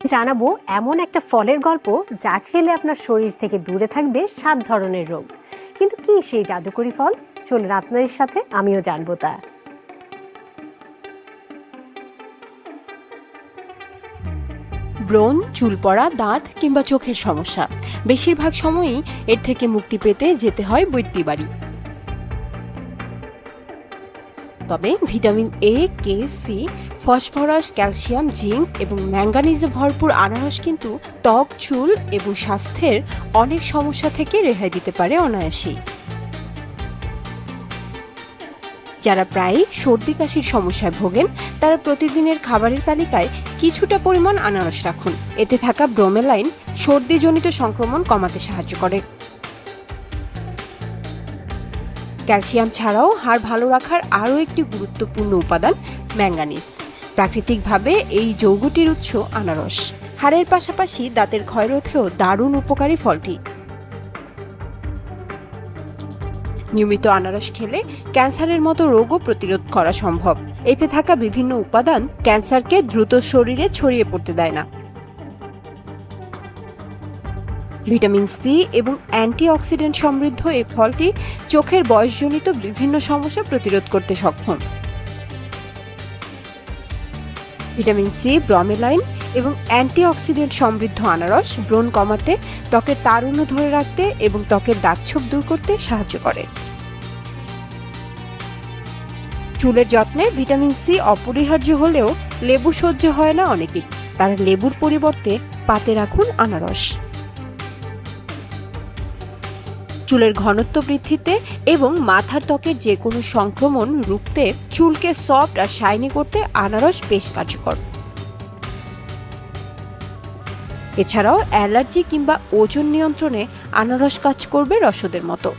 জানাবো এমন একটা ফলের গল্প যা খেলে আপনার শরীর থেকে দূরে থাকবে 7 ধরনের রোগ। কিন্তু কি সেই জাদুকরি ফল? চলুন আপনাদের সাথে আমিও জানবো তা। ব্রণ, চুল পড়া, দাঁত কিংবা চোখের সমস্যা, বেশিরভাগ সময়ই এর থেকে মুক্তি পেতে যেতে হয় বৈদ্যি বাড়ি। তবে vitamin A, K, C, phosphorus, calcium, zinc এবং ম্যাঙ্গানিজে ভরপুর আনারস কিন্তু ত্বক, চুল এবং স্বাস্থ্যের অনেক সমস্যা থেকে রেহাই দিতে পারে অনায়াসেই। যারা প্রায়ই সর্দি কাশির সমস্যায় ভোগেন তারা প্রতিদিনের খাবারের তালিকায় কিছুটা পরিমাণ আনারস রাখুন। এতে থাকা ব্রোমেলাইন সর্দিজনিত সংক্রমণ কমাতে সাহায্য করে। ক্যালসিয়াম ছাড়াও হাড় ভালো রাখার আরও একটি গুরুত্বপূর্ণ উপাদান ম্যাঙ্গানিজ। প্রাকৃতিকভাবে এই যৌগটির উৎস আনারস। হাড়ের পাশাপাশি দাঁতের ক্ষয়রোধেও দারুণ উপকারী ফলটি। নিয়মিত আনারস খেলে ক্যান্সারের মতো রোগও প্রতিরোধ করা সম্ভব। এতে থাকা বিভিন্ন উপাদান ক্যান্সারকে দ্রুত শরীরে ছড়িয়ে পড়তে দেয় না। ভিটামিন সি এবং অ্যান্টিঅক্সিডেন্ট সমৃদ্ধ এই ফলটি চোখের বয়সজনিত বিভিন্ন সমস্যা প্রতিরোধ করতে সক্ষম। ভিটামিন সি, ব্রোমেলাইন এবং অ্যান্টিঅক্সিডেন্ট সমৃদ্ধ আনারস ব্রণ কমাতে, ত্বকের তারুণ্য ধরে রাখতে এবং ত্বকের দাগছোপ দূর করতে সাহায্য করে। চুলের যত্নে ভিটামিন সি অপরিহার্য হলেও লেবু সহ্য হয় না অনেকেই। তারা লেবুর পরিবর্তে পাতে রাখুন আনারস। চুলের ঘনত্ব বৃদ্ধিতে এবং মাথার ত্বকের যে কোনো সংক্রমণ রুখতে, চুলকে সফট আর শাইনি করতে আনারস বেশ কার্যকর। এছাড়াও অ্যালার্জি কিংবা ওজন নিয়ন্ত্রণে আনারস কাজ করবে রসদের মতো।